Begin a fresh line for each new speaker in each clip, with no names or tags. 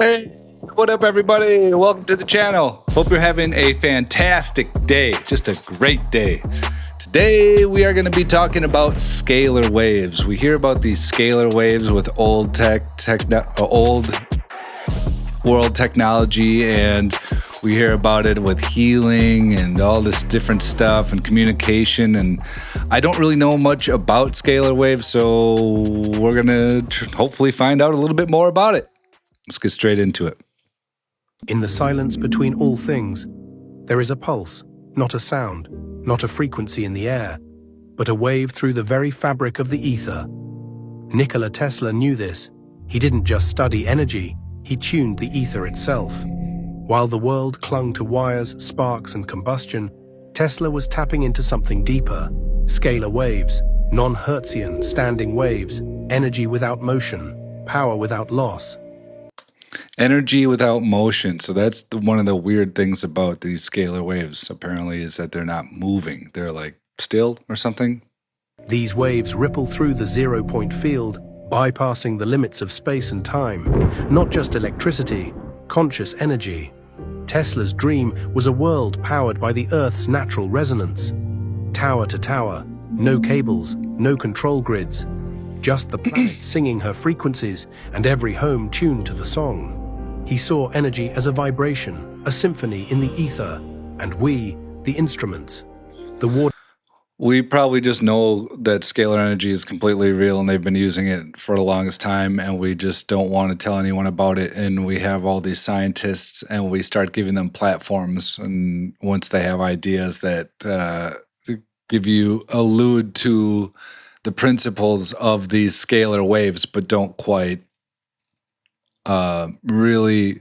Hey, what up, everybody? Welcome to the channel. Hope you're having a fantastic day, just a great day. Today, we are going to be talking about scalar waves. We hear about these scalar waves with old old world technology, and we hear about it with healing and all this different stuff and communication. And I don't really know much about scalar waves, so we're going to hopefully find out a little bit more about it. Let's get straight into it.
In the silence between all things, there is a pulse, not a sound, not a frequency in the air, but a wave through the very fabric of the ether. Nikola Tesla knew this. He didn't just study energy, he tuned the ether itself. While the world clung to wires, sparks, and combustion, Tesla was tapping into something deeper: scalar waves, non-Hertzian standing waves, energy without motion, power without loss.
Energy without motion. So that's one of the weird things about these scalar waves, apparently, is that they're not moving. They're like still or something.
These waves ripple through the zero-point field, bypassing the limits of space and time. Not just electricity, conscious energy. Tesla's dream was a world powered by the Earth's natural resonance. Tower to tower, no cables, no control grids. Just the planet singing her frequencies and every home tuned to the song. He saw energy as a vibration, a symphony in the ether, and we, the instruments. The water.
We probably just know that scalar energy is completely real and they've been using it for the longest time, and we just don't want to tell anyone about it. And we have all these scientists and we start giving them platforms. And once they have ideas that allude to the principles of these scalar waves, but don't quite really,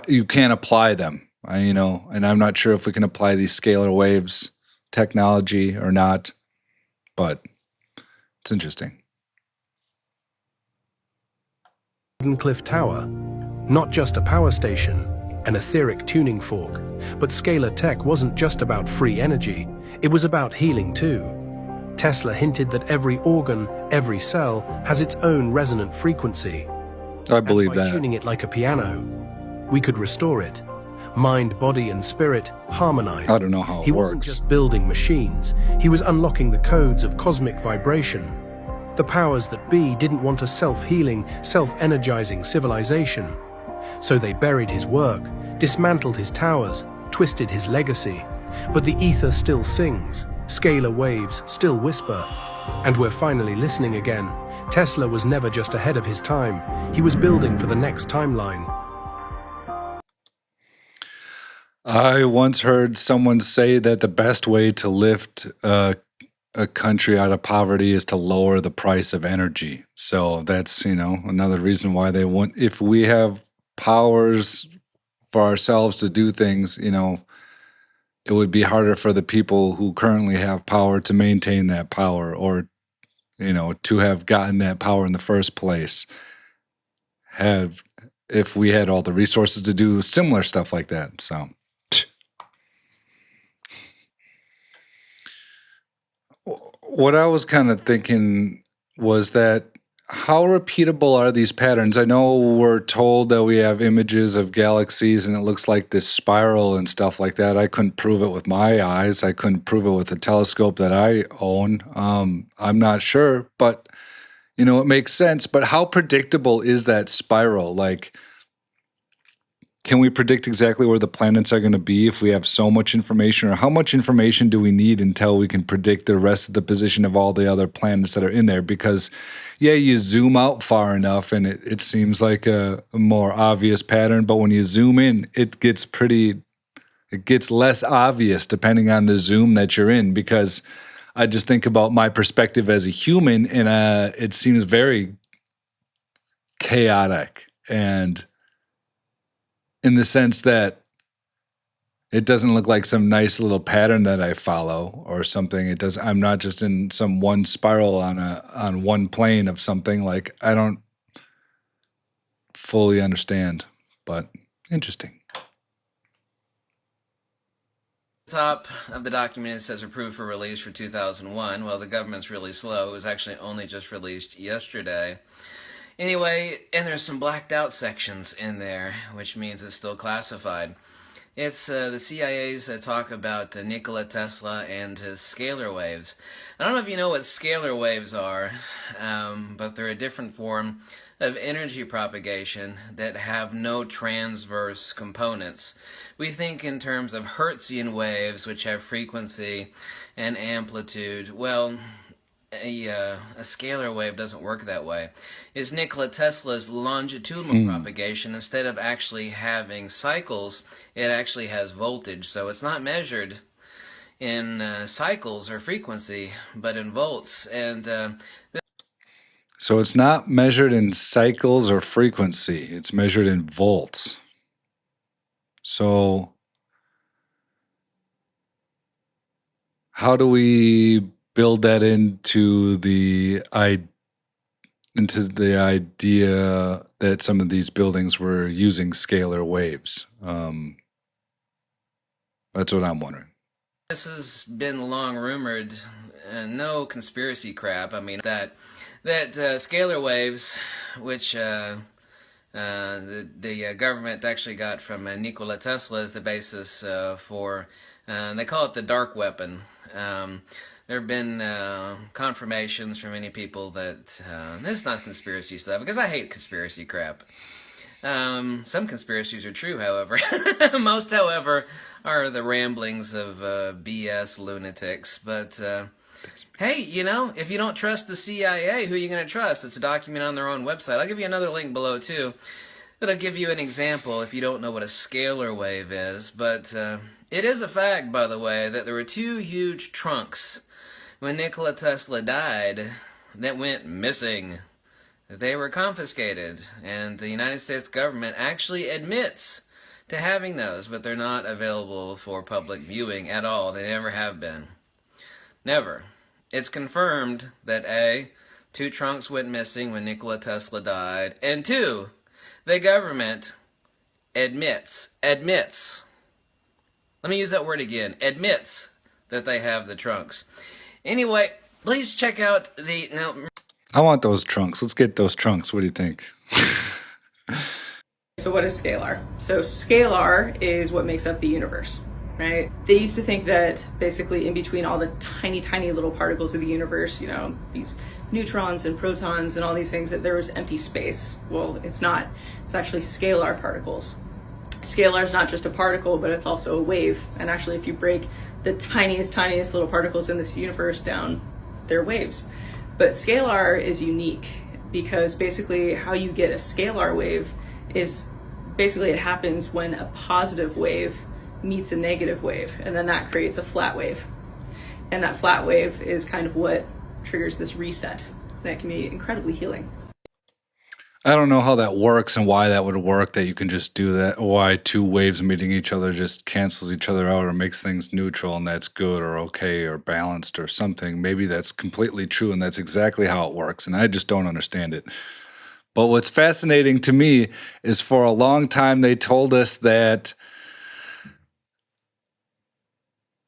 you can't apply them, and I'm not sure if we can apply these scalar waves technology or not, but it's interesting.
Cliff Tower, not just a power station, an etheric tuning fork, but scalar tech wasn't just about free energy, it was about healing too. Tesla hinted that every organ, every cell, has its own resonant frequency.
I believe
and by
that.
tuning it like a piano, we could restore it. Mind, body, and spirit harmonized.
I don't know how it
He wasn't
works.
just building machines, he was unlocking the codes of cosmic vibration. The powers that be didn't want a self-healing, self-energizing civilization. So they buried his work, dismantled his towers, twisted his legacy. But the ether still sings. Scalar waves still whisper, and we're finally listening again. Tesla was never just ahead of his time, he was building for the next timeline.
I once heard someone say that the best way to lift a country out of poverty is to lower the price of energy. So that's, another reason why they want, if we have powers for ourselves to do things, it would be harder for the people who currently have power to maintain that power, or, to have gotten that power in the first place. If we had all the resources to do similar stuff like that. So what I was kind of thinking was that, how repeatable are these patterns? I know we're told that we have images of galaxies and it looks like this spiral and stuff like that. I couldn't prove it with my eyes. I couldn't prove it with the telescope that I own. I'm not sure, but it makes sense. But how predictable is that spiral? Like, can we predict exactly where the planets are going to be if we have so much information? Or how much information do we need until we can predict the rest of the position of all the other planets that are in there? Because, yeah, you zoom out far enough and it seems like a more obvious pattern. But when you zoom in, it gets less obvious depending on the zoom that you're in. Because I just think about my perspective as a human, and it seems very chaotic, and in the sense that it doesn't look like some nice little pattern that I follow or something. It does. I'm not just in some one spiral on one plane of something. Like, I don't fully understand, but interesting.
Top of the document, it says approved for release for 2001. Well, the government's really slow. It was actually only just released yesterday. Anyway, and there's some blacked out sections in there, which means it's still classified. It's the CIA's talk about Nikola Tesla and his scalar waves. I don't know if you know what scalar waves are, but they're a different form of energy propagation that have no transverse components. We think in terms of Hertzian waves, which have frequency and amplitude. Well, a scalar wave doesn't work that way. Is Nikola Tesla's longitudinal propagation, instead of actually having cycles, it actually has voltage. So it's not measured in cycles or frequency, but in volts. And
So it's not measured in cycles or frequency. It's measured in volts. So how do we build that into the idea that some of these buildings were using scalar waves? That's what I'm wondering.
this has been long rumored, no conspiracy crap. I mean, that scalar waves, which the government actually got from Nikola Tesla, is the basis for, they call it the dark weapon. There have been confirmations from many people that this is not conspiracy stuff, because I hate conspiracy crap. Some conspiracies are true, however. Most, however, are the ramblings of BS lunatics. But hey, you know, if you don't trust the CIA, who are you going to trust? It's a document on their own website. I'll give you another link below, too, that'll give you an example if you don't know what a scalar wave is. But it is a fact, by the way, that there were two huge trunks when Nikola Tesla died that went missing. They were confiscated, and the United States government actually admits to having those, but they're not available for public viewing at all. They never have been. Never. It's confirmed that A, two trunks went missing when Nikola Tesla died, and two, the government admits, let me use that word again, admits that they have the trunks. Anyway, please check out the, now,
I want those trunks. Let's get those trunks. What do you think?
So what is scalar? So scalar is what makes up the universe, right? They used to think that basically in between all the tiny, tiny little particles of the universe, you know, these neutrons and protons and all these things, that there was empty space. Well, it's not. It's actually scalar particles. Scalar is not just a particle, but it's also a wave. And actually, if you break the tiniest, tiniest little particles in this universe down, they're waves. But scalar is unique because basically how you get a scalar wave is basically it happens when a positive wave meets a negative wave, and then that creates a flat wave. And that flat wave is kind of what triggers this reset. That can be incredibly healing.
I don't know how that works and why that would work, that you can just do that. Why two waves meeting each other just cancels each other out or makes things neutral, and that's good or okay or balanced or something. Maybe that's completely true and that's exactly how it works, and I just don't understand it. But what's fascinating to me is for a long time they told us that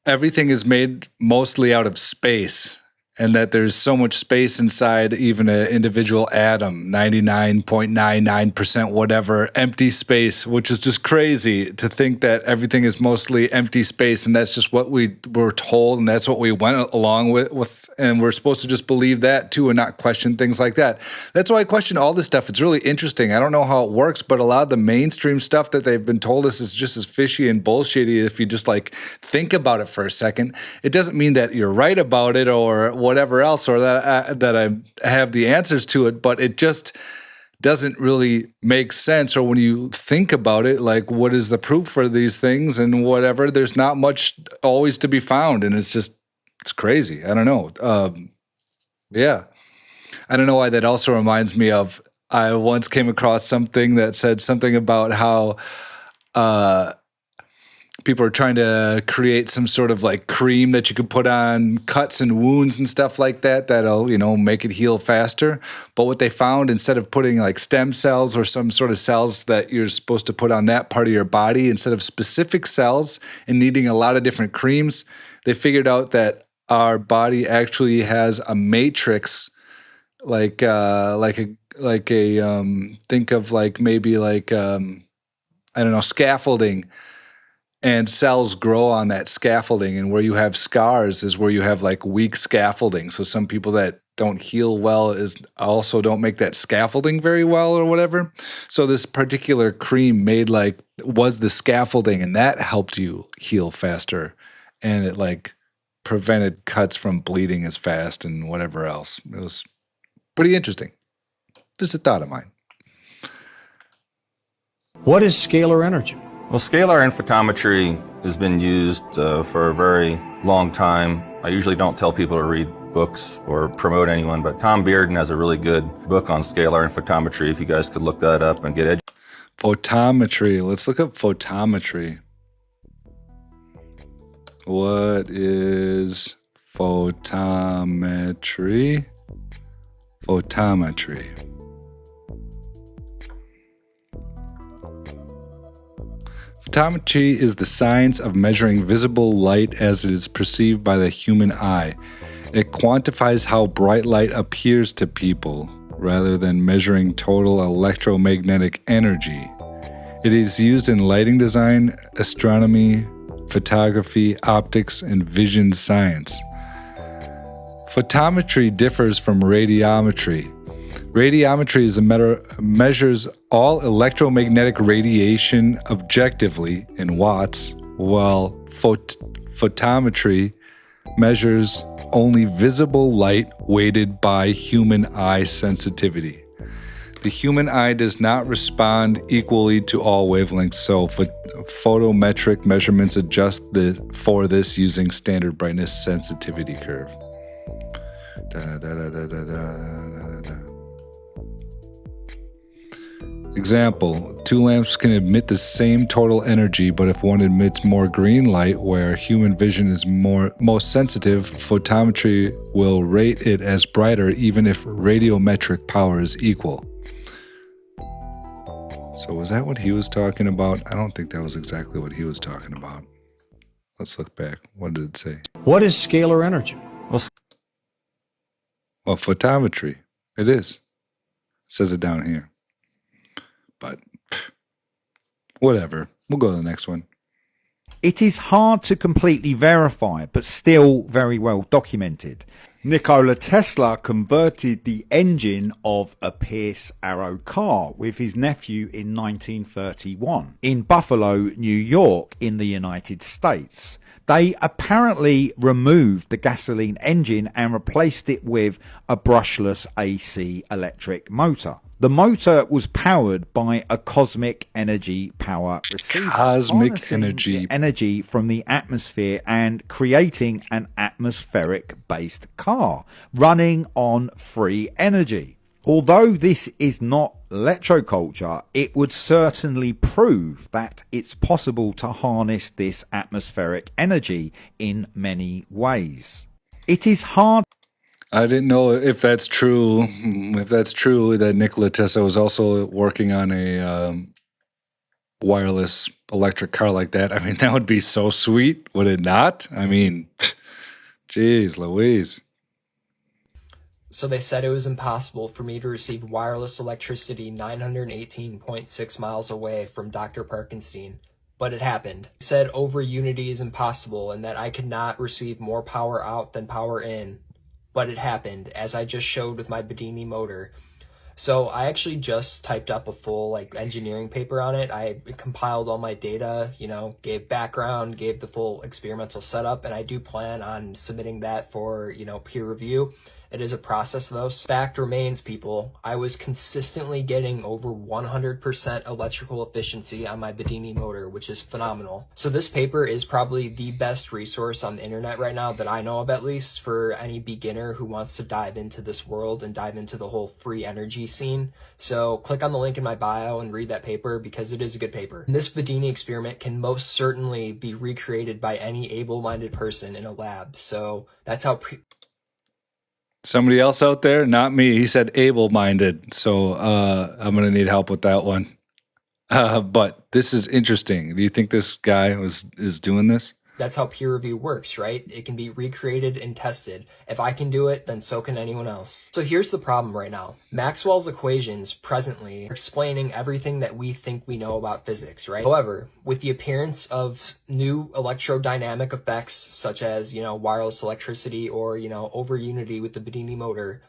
everything is made mostly out of space, and that there's so much space inside even an individual atom, 99.99% whatever, empty space, which is just crazy to think that everything is mostly empty space, and that's just what we were told, and that's what we went along with, and we're supposed to just believe that too and not question things like that. That's why I question all this stuff. It's really interesting. I don't know how it works, but a lot of the mainstream stuff that they've been told us is just as fishy and bullshitty if you just like think about it for a second. It doesn't mean that you're right about it or whatever else, or that I have the answers to it, but it just doesn't really make sense. Or when you think about it, like, what is the proof for these things and whatever, there's not much always to be found, and it's crazy. I don't know. Yeah. I don't know why that also reminds me of, I once came across something that said something about how people are trying to create some sort of like cream that you could put on cuts and wounds and stuff like that, that'll, you know, make it heal faster. But what they found, instead of putting like stem cells or some sort of cells that you're supposed to put on that part of your body, instead of specific cells and needing a lot of different creams, they figured out that our body actually has a matrix, like a a think of like maybe like I don't know, scaffolding, and cells grow on that scaffolding, and where you have scars is where you have like weak scaffolding. So some people that don't heal well is also don't make that scaffolding very well or whatever. So this particular cream made like was the scaffolding, and that helped you heal faster, and it like prevented cuts from bleeding as fast and whatever else. It was pretty interesting. Just a thought of mine.
What is scalar energy?
Well, scalar photometry has been used for a very long time. I usually don't tell people to read books or promote anyone, but Tom Bearden has a really good book on scalar photometry. If you guys could look that up and get educated.
Photometry. Let's look up photometry. What is photometry? Photometry. Photometry is the science of measuring visible light as it is perceived by the human eye. It quantifies how bright light appears to people, rather than measuring total electromagnetic energy. It is used in lighting design, astronomy, photography, optics, and vision science. Photometry differs from radiometry. Radiometry measures all electromagnetic radiation objectively in watts, while photometry measures only visible light weighted by human eye sensitivity. The human eye does not respond equally to all wavelengths, so photometric measurements adjust for this using standard brightness sensitivity curve. Example, two lamps can emit the same total energy, but if one emits more green light where human vision is most sensitive, photometry will rate it as brighter even if radiometric power is equal. So was that what he was talking about? I don't think that was exactly what he was talking about. Let's look back. What did it say?
What is scalar energy?
Well, photometry. It is. It says it down here. But whatever. We'll go to the next one.
It is hard to completely verify, but still very well documented. Nikola Tesla converted the engine of a Pierce Arrow car with his nephew in 1931 in Buffalo, New York, in the United States. They apparently removed the gasoline engine and replaced it with a brushless AC electric motor. The motor was powered by a cosmic energy power receiver, harnessing the energy from the atmosphere and creating an atmospheric-based car running on free energy. Although this is not electroculture, it would certainly prove that it's possible to harness this atmospheric energy in many ways. It is hard.
I didn't know if that's true. If that's true, that Nikola Tesla was also working on a wireless electric car like that. I mean, that would be so sweet, would it not? I mean, geez, Louise.
So they said it was impossible for me to receive wireless electricity 918.6 miles away from Dr. Parkenstein, but it happened. They said over unity is impossible and that I could not receive more power out than power in. But it happened, as I just showed with my Bedini motor. So I actually just typed up a full engineering paper on it. I compiled all my data, gave background, gave the full experimental setup, and I do plan on submitting that for, peer review. It is a process though. Fact remains, people, I was consistently getting over 100% electrical efficiency on my Bedini motor, which is phenomenal. So this paper is probably the best resource on the internet right now that I know of, at least, for any beginner who wants to dive into this world and dive into the whole free energy scene. So click on the link in my bio and read that paper because it is a good paper. And this Bedini experiment can most certainly be recreated by any able-minded person in a lab. So that's how
Somebody else out there? Not me. He said able-minded. So I'm going to need help with that one. But this is interesting. Do you think this guy is doing this?
That's how peer review works, right? It can be recreated and tested. If I can do it, then so can anyone else. So here's the problem right now. Maxwell's equations presently are explaining everything that we think we know about physics, right? However, with the appearance of new electrodynamic effects, such as, wireless electricity or, over unity with the Bedini motor,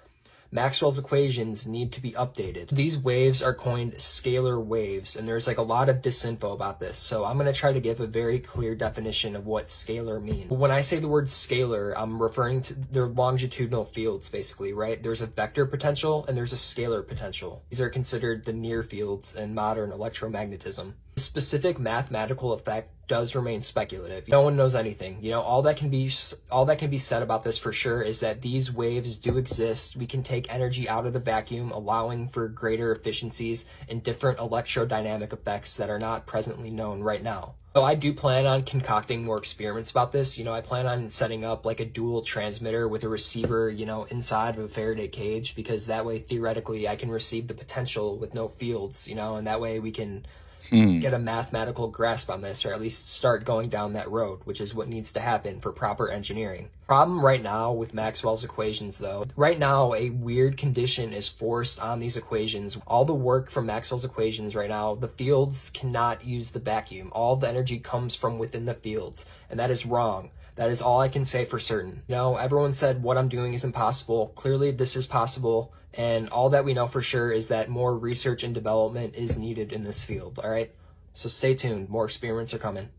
Maxwell's equations need to be updated. These waves are coined scalar waves, and there's like a lot of disinfo about this, so I'm going to try to give a very clear definition of what scalar means. When I say the word scalar, I'm referring to their longitudinal fields, basically, right? There's a vector potential and there's a scalar potential. These are considered the near fields in modern electromagnetism. The specific mathematical effect does remain speculative. No one knows anything. All that can be said about this for sure is that these waves do exist. We can take energy out of the vacuum, allowing for greater efficiencies and different electrodynamic effects that are not presently known right now. So I do plan on concocting more experiments about this. I plan on setting up like a dual transmitter with a receiver, inside of a Faraday cage, because that way theoretically I can receive the potential with no fields, and that way we can get a mathematical grasp on this, or at least start going down that road, which is what needs to happen for proper engineering. Problem right now with Maxwell's equations, though, right now a weird condition is forced on these equations. All the work from Maxwell's equations right now, the fields cannot use the vacuum. All the energy comes from within the fields, and that is wrong. That is all I can say for certain. Everyone said what I'm doing is impossible. Clearly this is possible, and all that we know for sure is that more research and development is needed in this field, all right? So stay tuned. More experiments are coming.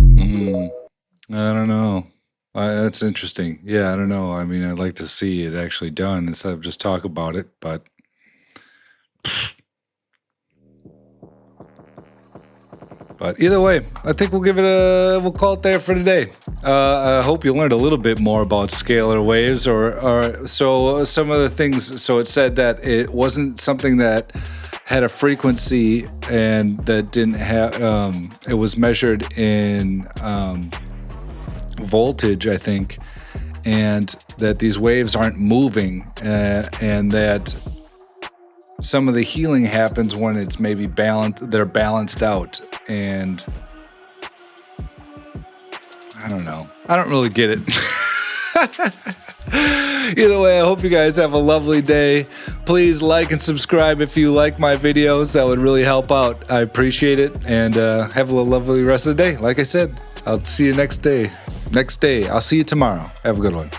I don't know. That's interesting. Yeah, I don't know. I mean, I'd like to see it actually done instead of just talk about it, but either way, I think we'll call it there for today. I hope you learned a little bit more about scalar waves, or so some of the things. So it said that it wasn't something that had a frequency and that didn't have. It was measured in voltage, I think, and that these waves aren't moving, and that some of the healing happens when it's maybe balanced. They're balanced out. And I don't know. I don't really get it. Either way, I hope you guys have a lovely day. Please like and subscribe if you like my videos. That would really help out. I appreciate it. And have a lovely rest of the day. Like I said, I'll see you next day. I'll see you tomorrow. Have a good one.